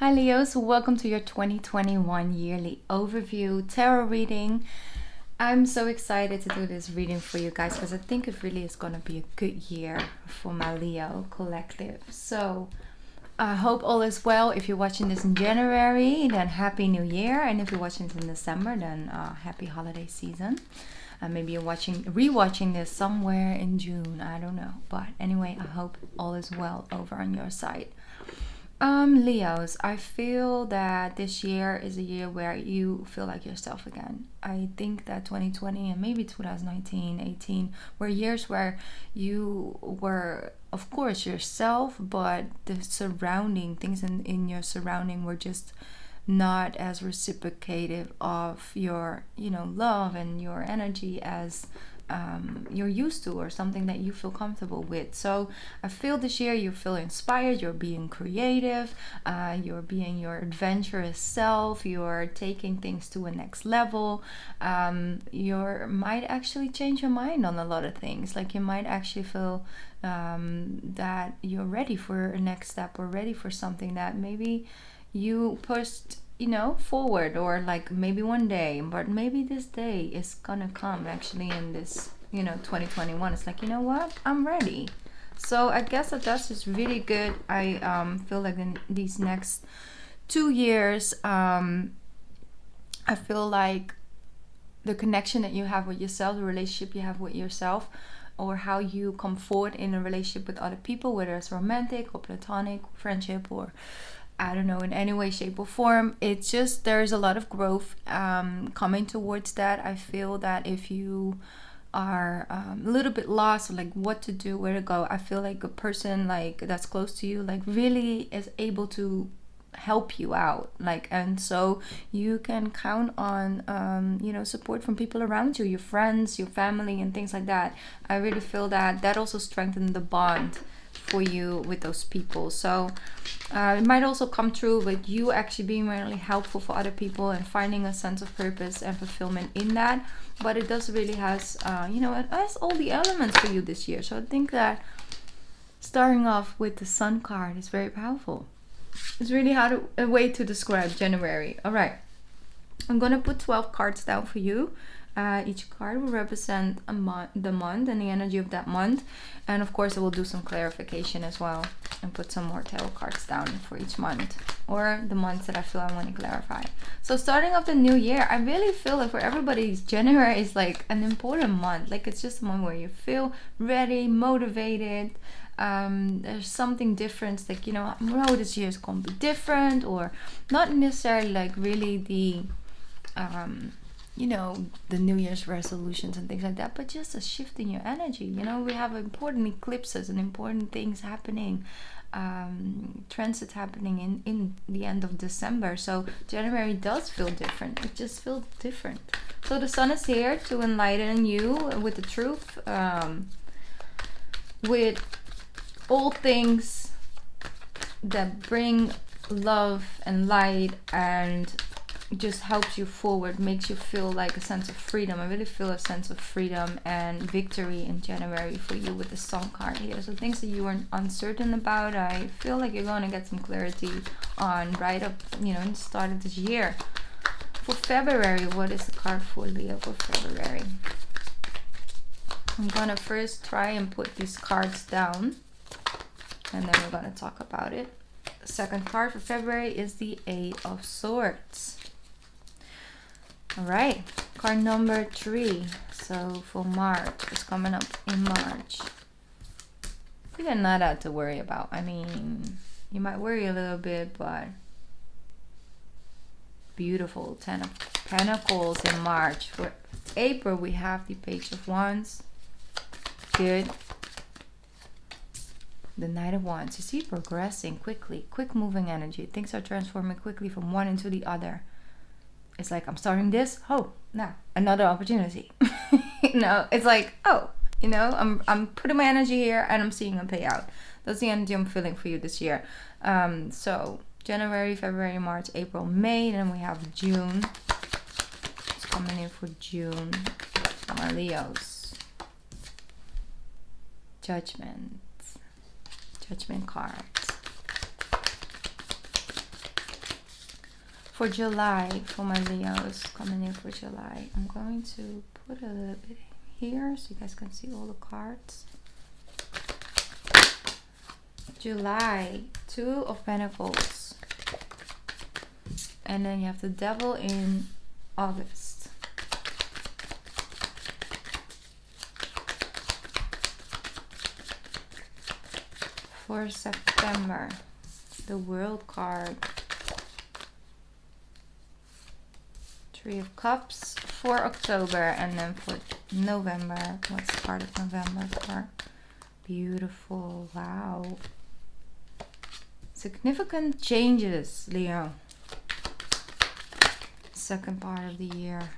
Hi Leos, welcome to your 2021 yearly overview tarot reading. I'm so excited to do this reading for you guys because I think it really is going to be a good year for my Leo collective. So I hope all is well. If you're watching this in January, then Happy New Year. And if you're watching this in December, then happy holiday season. Maybe you're rewatching this somewhere in June. I don't know. But anyway, I hope all is well over on your side. Leos, I feel that this year is a year where you feel like yourself again. I think that 2020 and maybe 2019, 18 were years where you were, of course, yourself, but the surrounding things in your surrounding were just not as reciprocative of your, love and your energy as you're used to, or something that you feel comfortable with. So I feel this year you feel inspired, you're being creative, you're being your adventurous self, you're taking things to a next level. You might actually change your mind on a lot of things. Like you might actually feel that you're ready for a next step or ready for something that maybe you pushed forward, or like maybe one day, but maybe this day is gonna come actually in this 2021. It's like, you know what, I'm ready. So I guess that's just really good. I feel like in these next 2 years, I feel like the connection that you have with yourself, the relationship you have with yourself, or how you come forward in a relationship with other people, whether it's romantic or platonic friendship, or I don't know, in any way, shape or form. It's just, there's a lot of growth coming towards that. I feel that if you are a little bit lost, like what to do, where to go, I feel like a person like that's close to you, like really is able to help you out, like, and so you can count on support from people around you, your friends, your family, and things like that. I really feel that also strengthens the bond for you with those people. So it might also come true with you actually being really helpful for other people and finding a sense of purpose and fulfillment in that. But it does really has it has all the elements for you this year. So I think that starting off with the Sun card is very powerful. It's really a way to describe January. All right, I'm gonna put 12 cards down for you. Each card will represent the month and the energy of that month, and of course I will do some clarification as well and put some more tarot cards down for each month, or the months that I feel I want to clarify. So starting off the new year, I really feel like for everybody, January is like an important month. Like it's just a month where you feel ready, motivated. There's something different, like this year is gonna be different, or not necessarily like really the the New Year's resolutions and things like that, but just a shift in your energy. We have important eclipses and important things happening, transits happening in the end of December. So January does feel different. It just feels different. So the Sun is here to enlighten you with the truth, with all things that bring love and light, and just helps you forward, makes you feel like a sense of freedom. I really feel a sense of freedom and victory in January for you with the Sun card here. So things that you were uncertain about, I feel like you're going to get some clarity on right up, in the start of this year. For February, what is the card for Leo for February? I'm going to first try and put these cards down, and then we're going to talk about it. The second card for February is the Eight of Swords. All right, card number 3. So for March, it's coming up in March. You got nada to worry about. I mean, you might worry a little bit, but beautiful 10 of Pentacles in March. For April, we have the Page of Wands. Good. The Knight of Wands. You see, progressing quickly, quick moving energy. Things are transforming quickly from one into the other. It's like, I'm starting this. Oh, now another opportunity. It's like, I'm putting my energy here and I'm seeing a payout. That's the energy I'm feeling for you this year. So January, February, March, April, May, then we have June. It's coming in for June. My Leos. Judgment cards. For July, for my Leos coming in for July, I'm going to put a little bit here so you guys can see all the cards. July, Two of Pentacles. And then you have the Devil in August. For September, the World card. Three of Cups. For October, and then for November. What's part of November for? Beautiful. Wow. Significant changes, Leo. Second part of the year.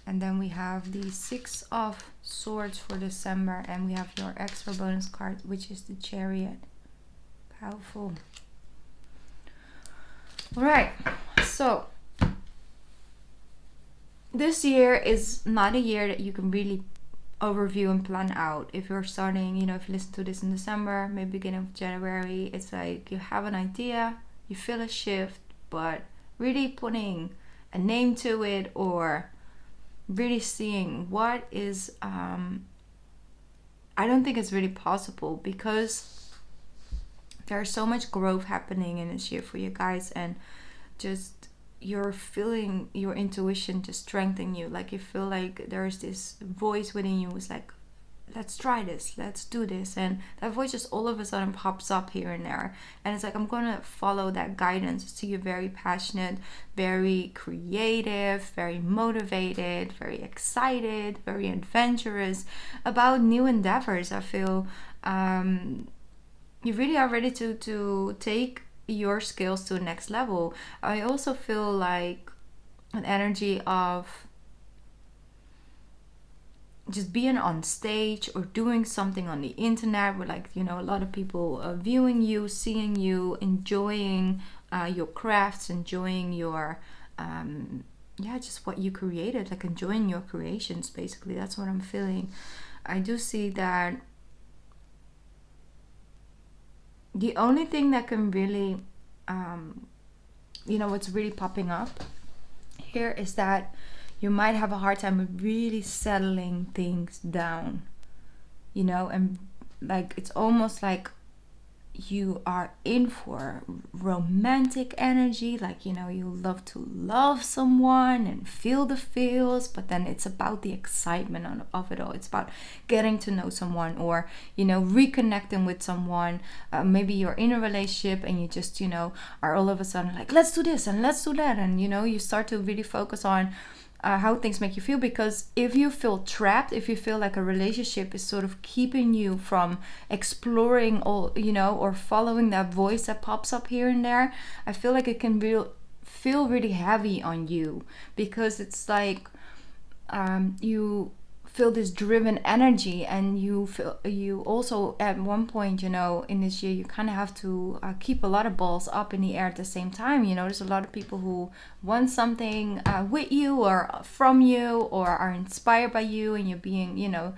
And then we have the Six of Swords for December, and we have your extra bonus card, which is the Chariot. Powerful. All right, so this year is not a year that you can really overview and plan out. If you're starting, you know, if you listen to this in December, maybe beginning of January, it's like you have an idea, you feel a shift, but really putting a name to it or really seeing what is, I don't think it's really possible, because there's so much growth happening in this year for you guys, and just you're feeling your intuition just strengthen you. Like you feel like there's this voice within you is like, let's try this, let's do this, and that voice just all of a sudden pops up here and there, and it's like, I'm gonna follow that guidance. So you're very passionate, very creative, very motivated, very excited, very adventurous about new endeavors. I feel you really are ready to take your skills to the next level. I also feel like an energy of just being on stage or doing something on the internet where, like, you know, a lot of people are viewing you, seeing you, enjoying your crafts, enjoying your just what you created, like enjoying your creations. Basically, that's what I'm feeling. I do see that the only thing that can really, what's really popping up here is that you might have a hard time with really settling things down, you know, and like it's almost like you are in for romantic energy, like, you know, you love to love someone and feel the feels, but then it's about the excitement of it all. It's about getting to know someone, or, you know, reconnecting with someone. Maybe you're in a relationship and you just, you know, are all of a sudden like, let's do this and let's do that, and, you know, you start to really focus on how things make you feel. Because if you feel trapped, if you feel like a relationship is sort of keeping you from exploring all, you know, or following that voice that pops up here and there, I feel like it can feel really heavy on you, because it's like you feel this driven energy, and you also at one point, you know, in this year, you kind of have to keep a lot of balls up in the air at the same time. You know, there's a lot of people who want something with you or from you, or are inspired by you, and you're being, you know,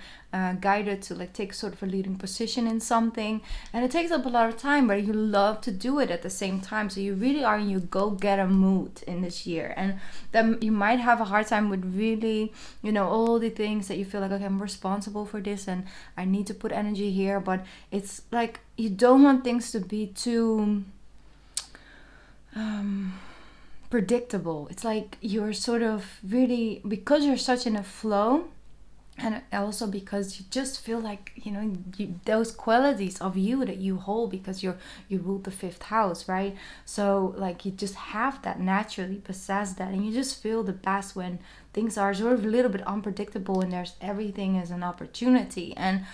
guided to like take sort of a leading position in something, and it takes up a lot of time, but you love to do it at the same time. So you really are in your go-getter mood in this year, and then you might have a hard time with really, you know, all the things that you feel like, okay, I'm responsible for this and I need to put energy here, but it's like you don't want things to be too predictable. It's like you're sort of really, because you're such in a flow, and also because you just feel like, you know, those qualities of you that you hold, because you ruled the 5th house, right? So like you just have that, naturally possess that, and you just feel the best when things are sort of a little bit unpredictable, and there's everything is an opportunity. And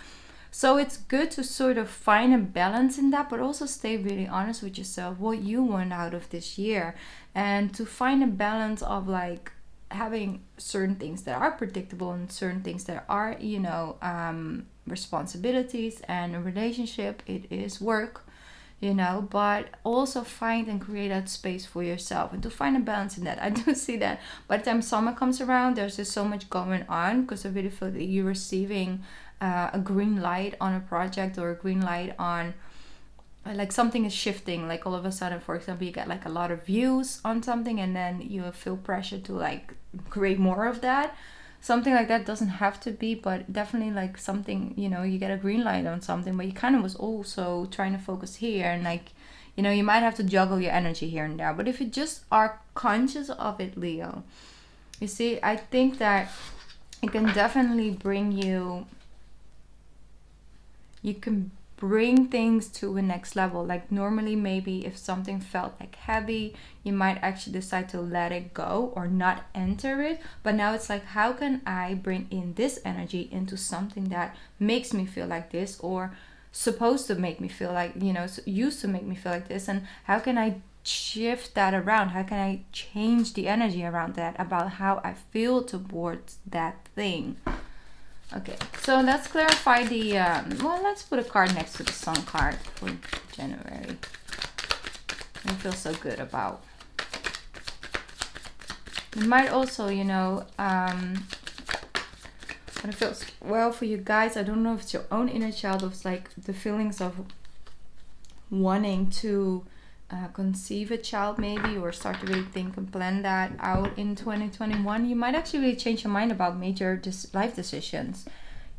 so it's good to sort of find a balance in that, but also stay really honest with yourself, what you want out of this year, and to find a balance of like having certain things that are predictable and certain things that are, you know, responsibilities. And a relationship, it is work, you know, but also find and create that space for yourself, and to find a balance in that. I do see that by the time summer comes around, there's just so much going on, because I really feel that you're receiving a green light on a project, or a green light on like something is shifting, like all of a sudden, for example, you get like a lot of views on something and then you feel pressure to like create more of that. Something like that. Doesn't have to be, but definitely like something, you know, you get a green light on something, but you kind of was also trying to focus here, and like, you know, you might have to juggle your energy here and there. But if you just are conscious of it, Leo, you see, I think that it can definitely bring you can bring things to a next level. Like normally, maybe if something felt like heavy, you might actually decide to let it go or not enter it. But now it's like, how can I bring in this energy into something that makes me feel like this, or supposed to make me feel like, you know, used to make me feel like this, and how can I shift that around? How can I change the energy around that, about how I feel towards that thing? Okay, so let's clarify the, well, let's put a card next to the Sun card for January. I feel so good about. It might also, you know, but it feels well for you guys. I don't know if it's your own inner child, or it's like the feelings of wanting to conceive a child maybe, or start to really think and plan that out in 2021. You might actually really change your mind about major life decisions.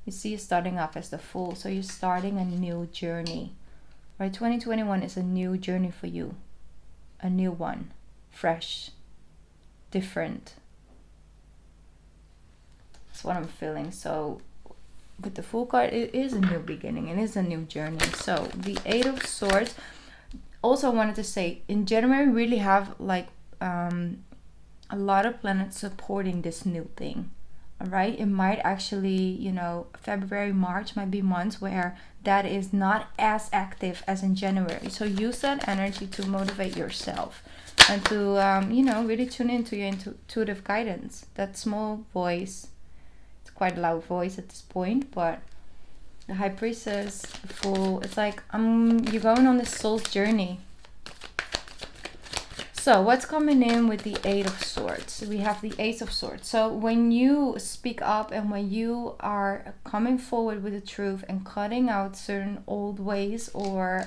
You see, you're starting off as the Fool, so you're starting a new journey, right? 2021 is a new journey for you, a new one, fresh, different. That's what I'm feeling. So with the Fool card, it is a new beginning, it is a new journey. So the Eight of Swords. Also, I wanted to say, in January, we really have like a lot of planets supporting this new thing. All right, it might actually, you know, February, March might be months where that is not as active as in January. So use that energy to motivate yourself and to, you know, really tune into your intuitive guidance. That small voice, it's quite a loud voice at this point, but the High Priestess, the Fool, it's like you're going on this soul's journey. So what's coming in with the Eight of Swords? We have the Ace of Swords. So when you speak up and when you are coming forward with the truth and cutting out certain old ways, or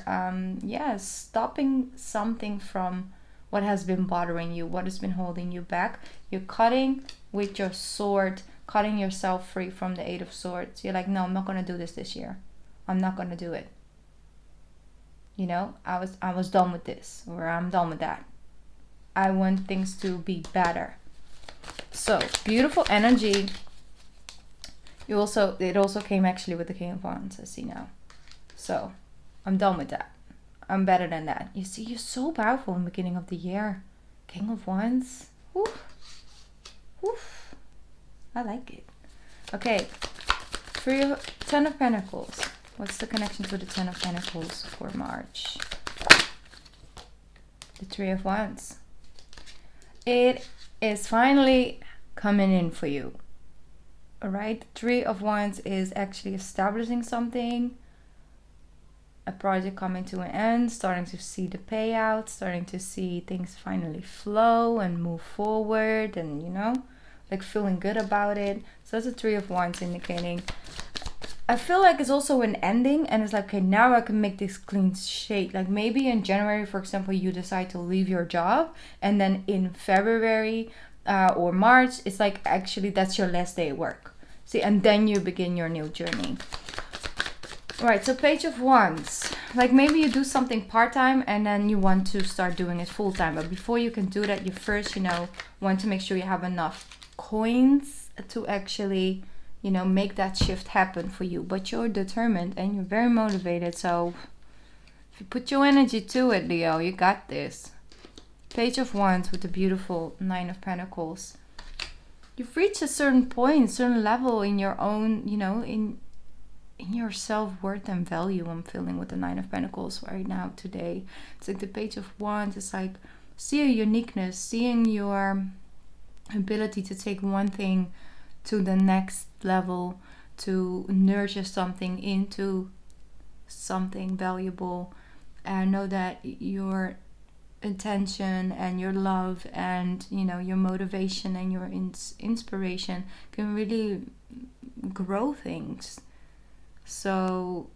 stopping something from what has been bothering you, what has been holding you back, you're cutting with your sword, cutting yourself free from the Eight of Swords. You're like, no, I'm not going to do this year. I'm not going to do it. You know, I was done with this, or I'm done with that. I want things to be better. So beautiful energy. It also came actually with the King of Wands, I see now. So I'm done with that. I'm better than that. You see, you're so powerful in the beginning of the year. King of Wands. Woof. Woof. I like it. Okay. Ten of Pentacles. What's the connection to the Ten of Pentacles for March? The Three of Wands. It is finally coming in for you. Alright? The Three of Wands is actually establishing something. A project coming to an end. Starting to see the payout. Starting to see things finally flow and move forward. And, you know, like feeling good about it. So that's the Three of Wands indicating. I feel like it's also an ending, and it's like, okay, now I can make this clean shade. Like maybe in January, for example, you decide to leave your job, and then in February or March, it's like actually that's your last day at work. See, and then you begin your new journey. Right, so Page of Wands. Like maybe you do something part-time and then you want to start doing it full-time. But before you can do that, you first, you know, want to make sure you have enough coins to actually, you know, make that shift happen for you. But you're determined and you're very motivated. So if you put your energy to it, Leo, you got this. Page of Wands with the beautiful Nine of Pentacles. You've reached a certain point, certain level in your own, you know, in your self-worth and value. I'm feeling with the Nine of Pentacles right now today. It's like the Page of Wands. It's like seeing your uniqueness, seeing your ability to take one thing to the next level, to nurture something into something valuable, and know that your attention and your love and, you know, your motivation and your inspiration can really grow things. So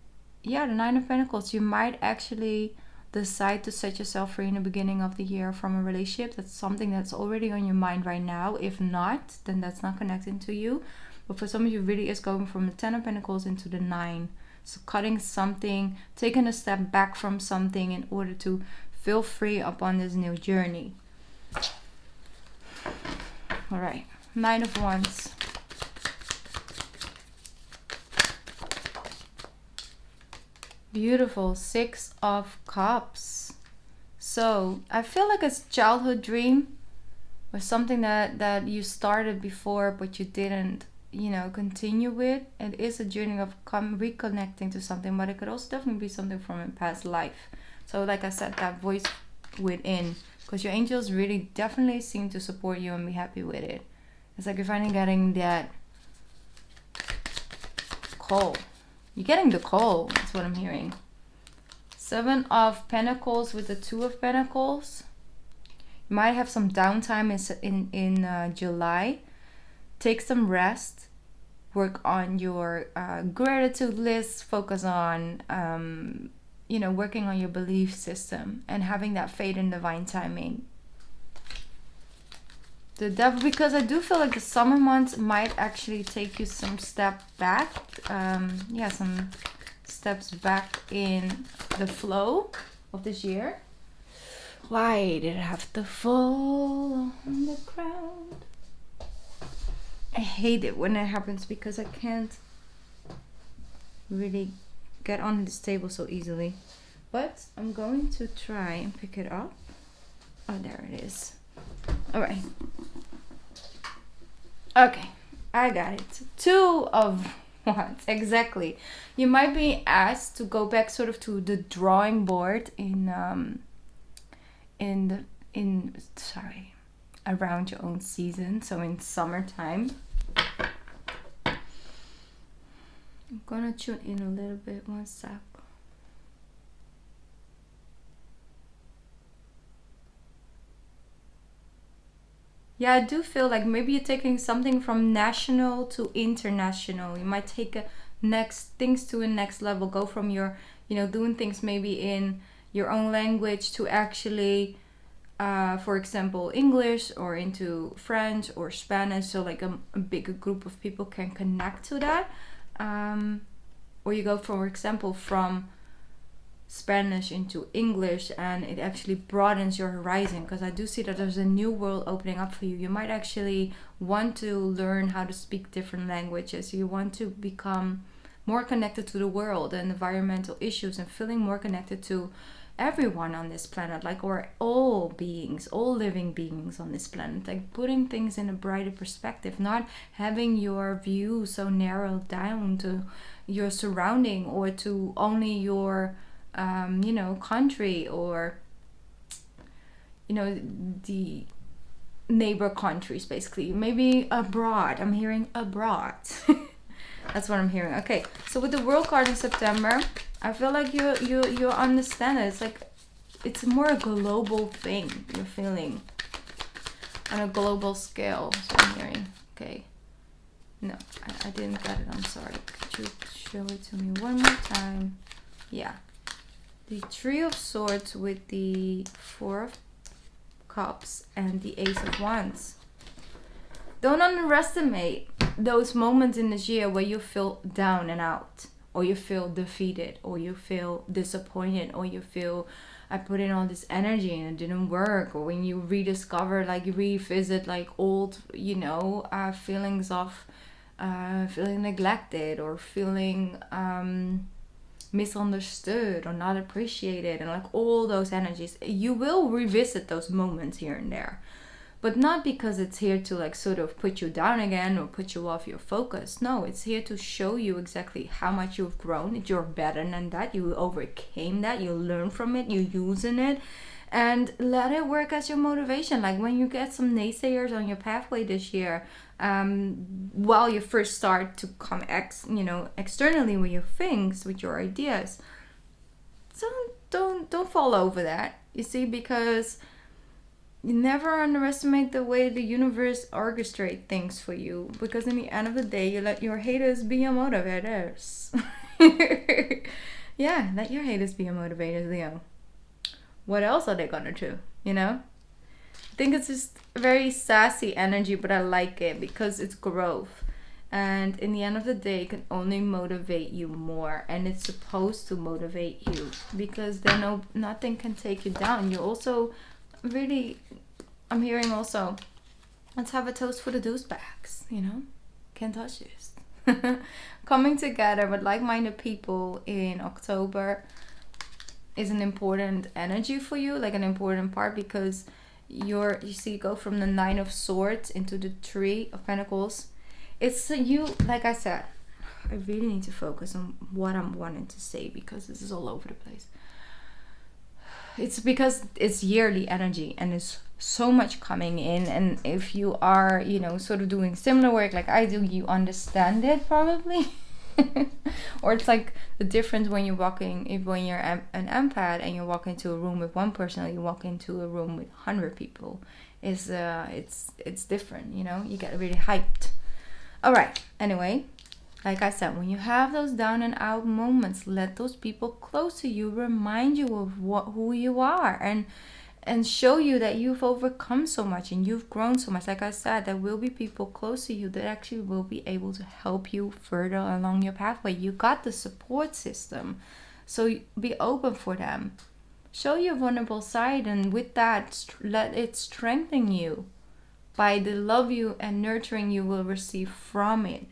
yeah, the Nine of Pentacles. You might actually decide to set yourself free in the beginning of the year from a relationship. That's something that's already on your mind right now. If not, then that's not connecting to you. But for some of you, really is going from the Ten of Pentacles into the Nine. So cutting something, taking a step back from something in order to feel free upon this new journey. All right, Nine of Wands. Beautiful, Six of Cups. So I feel like it's a childhood dream or something that you started before but you didn't, you know, continue with. It is a journey of reconnecting to something, but it could also definitely be something from a past life. So like I said, that voice within, because your angels really definitely seem to support you and be happy with it. It's like you're finally getting that call. You're getting the call, that's what I'm hearing. Seven of Pentacles with the Two of Pentacles. You might have some downtime in July. Take some rest. Work on your gratitude list. Focus on, you know, working on your belief system and having that faith in divine timing. The Devil, because I do feel like the summer months might actually take you some step back. Yeah, some steps back in the flow of this year. Why did it have to fall on the ground? I hate it when it happens because I can't really get on this table so easily. But I'm going to try and pick it up. Oh, there it is. All right. Okay, I got it. Two of Wands, exactly. You might be asked to go back sort of to the drawing board around your own season, so in summertime. I'm gonna tune in a little bit, one sec. Yeah, I do feel like maybe you're taking something from national to international. You might take things to a next level, go from your, you know, doing things maybe in your own language to actually, for example, English, or into French or Spanish, so like a bigger group of people can connect to that. Or you go, for example, from Spanish into English, and it actually broadens your horizon, because I do see that there's a new world opening up for you. You might actually want to learn how to speak different languages. You want to become more connected to the world and environmental issues, and feeling more connected to everyone on this planet, like, or all beings, all living beings on this planet, like putting things in a brighter perspective, not having your view so narrowed down to your surrounding or to only your you know, country, or, you know, the neighbor countries, basically. Maybe abroad. I'm hearing abroad. That's what I'm hearing. Okay, so with the World card in September, I feel like you understand it. It's like it's more a global thing you're feeling on a global scale. So I'm hearing. Okay. No, I didn't get it. I'm sorry. Could you show it to me one more time? Yeah. The Three of Swords with the Four of Cups and the Ace of Wands. Don't underestimate those moments in this year where you feel down and out, or you feel defeated, or you feel disappointed, or you feel, I put in all this energy and it didn't work, or when you rediscover, like you revisit like old, you know, feelings of feeling neglected, or feeling misunderstood or not appreciated, and like all those energies. You will revisit those moments here and there, but not because it's here to like sort of put you down again or put you off your focus. No, it's here to show you exactly how much you've grown. You're better than that. You overcame that. You learn from it. You're using it, and let it work as your motivation. Like when you get some naysayers on your pathway this year, while you first start to come externally with your things, with your ideas, so don't fall over that, you see, because you never underestimate the way the universe orchestrates things for you, because in the end of the day, you let your haters be your motivators. Yeah, let your haters be your motivators, Leo. What else are they gonna do? You know? I think it's just very sassy energy, but I like it because it's growth. And in the end of the day, it can only motivate you more. And it's supposed to motivate you because then nothing can take you down. You also really, I'm hearing also, let's have a toast for the douchebags, you know? Can't touch this. Coming together with like-minded people in October is an important energy for you, like an important part, because you go from the 9 of Swords into the 3 of Pentacles. It's you, like I said, I really need to focus on what I'm wanting to say because this is all over the place. It's because it's yearly energy and it's so much coming in, and if you are, you know, sort of doing similar work like I do, you understand it probably. Or it's like the difference when you're when you're an empath and you walk into a room with one person, or you walk into a room with 100 people, is it's different, you know. You get really hyped. All right, anyway, like I said, when you have those down and out moments, let those people close to you remind you of who you are, and show you that you've overcome so much and you've grown so much. Like I said, there will be people close to you that actually will be able to help you further along your pathway. You got the support system, so be open for them. Show your vulnerable side, and with that, let it strengthen you by the love you and nurturing you will receive from it.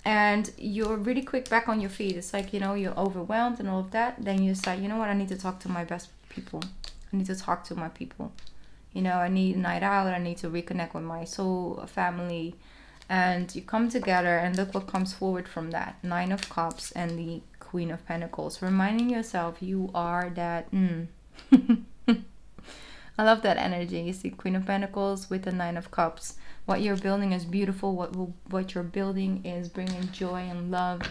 And you're really quick back on your feet. It's like, you know, you're overwhelmed and all of that. Then you decide, you know what, I need to talk to my best people. I need to talk to my people. You know, I need a night out. I need to reconnect with my soul, family. And you come together, and look what comes forward from that. 9 of Cups and the Queen of Pentacles. Reminding yourself you are that. I love that energy. You see Queen of Pentacles with the 9 of Cups. What you're building is beautiful. What you're building is bringing joy and love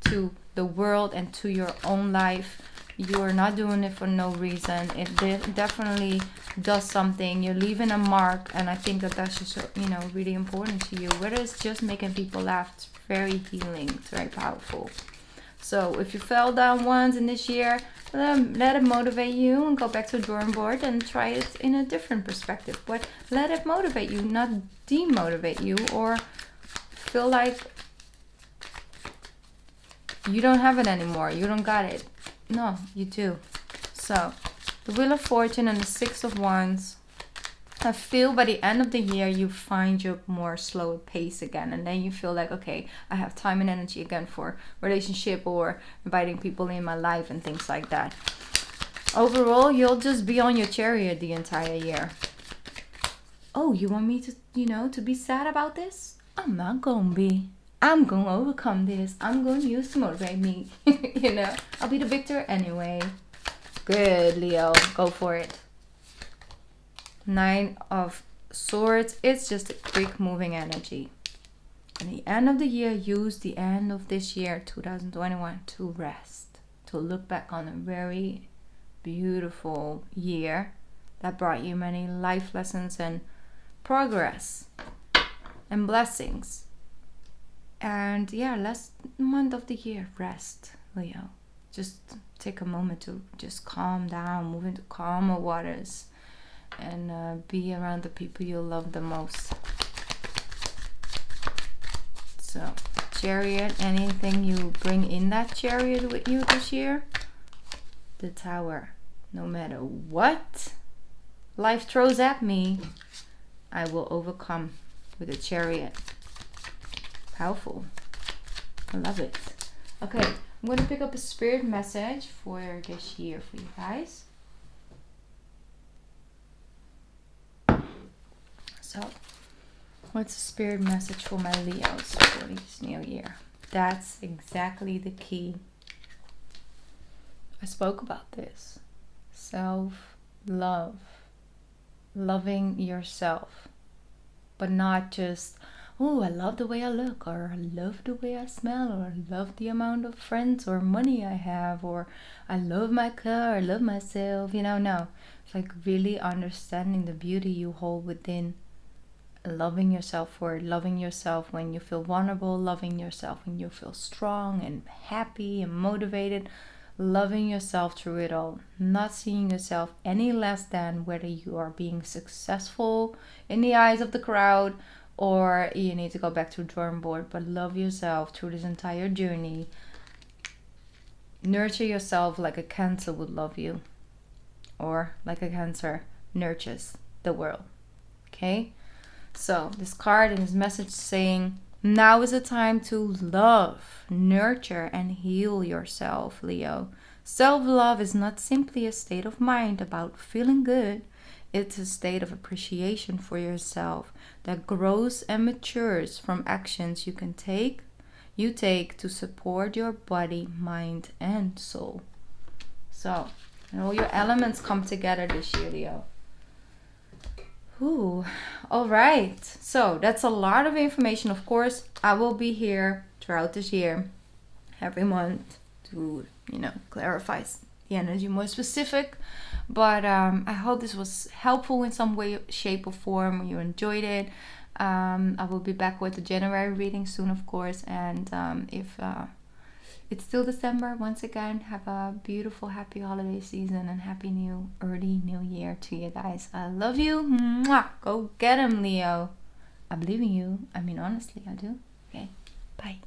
to the world and to your own life. You're not doing it for no reason. It definitely does something. You're leaving a mark, and I think that that's just, you know, really important to you. Whether it's just making people laugh, it's very healing. It's very powerful. So if you fell down once in this year, let it motivate you and go back to the drawing board and try it in a different perspective. But let it motivate you, not demotivate you or feel like you don't have it anymore. You don't got it. No, you do. So the Wheel of Fortune and the 6 of Wands. I feel by the end of the year you find your more slower pace again, and then you feel like, okay, I have time and energy again for relationship or inviting people in my life and things like that. Overall, you'll just be on your chariot the entire year. Oh, you want me to, you know, to be sad about this? I'm not gonna be. I'm gonna overcome this. I'm gonna use to motivate me. You know, I'll be the victor anyway. Good, Leo. Go for it. 9 of Swords. It's just a quick moving energy. At the end of the year, use the end of this year, 2021, to rest. To look back on a very beautiful year that brought you many life lessons and progress and blessings. And yeah, last month of the year, rest, Leo. Just take a moment to just calm down, move into calmer waters, and be around the people you love the most. So, Chariot, anything you bring in that chariot with you this year? The Tower. No matter what life throws at me, I will overcome with a chariot. Powerful. I love it. Okay, I'm going to pick up a spirit message for this year for you guys. So, what's the spirit message for my Leos for this new year? That's exactly the key. I spoke about this. Self-love. Loving yourself. But not just, oh, I love the way I look, or I love the way I smell, or I love the amount of friends or money I have, or I love my car, I love myself, you know, no. It's like really understanding the beauty you hold within. Loving yourself for it, loving yourself when you feel vulnerable, loving yourself when you feel strong and happy and motivated, loving yourself through it all, not seeing yourself any less than whether you are being successful in the eyes of the crowd or you need to go back to the drawing board, but love yourself through this entire journey. Nurture yourself like a cancer would love you, or like a cancer nurtures the world. Okay, so this card and this message saying, now is the time to love, nurture, and heal yourself, Leo. Self-love is not simply a state of mind about feeling good. It's a state of appreciation for yourself that grows and matures from actions you take to support your body, mind, and soul. So, and all your elements come together this year, Leo. Ooh, all right. So that's a lot of information. Of course, I will be here throughout this year, every month, to clarify the energy more specific. But I hope this was helpful in some way, shape, or form. You enjoyed it. I will be back with the January reading soon, of course. And if it's still December, once again, have a beautiful, happy holiday season and happy early new year to you guys. I love you. Mwah! Go get 'em, Leo. I believe in you. I mean, honestly, I do. Okay, bye.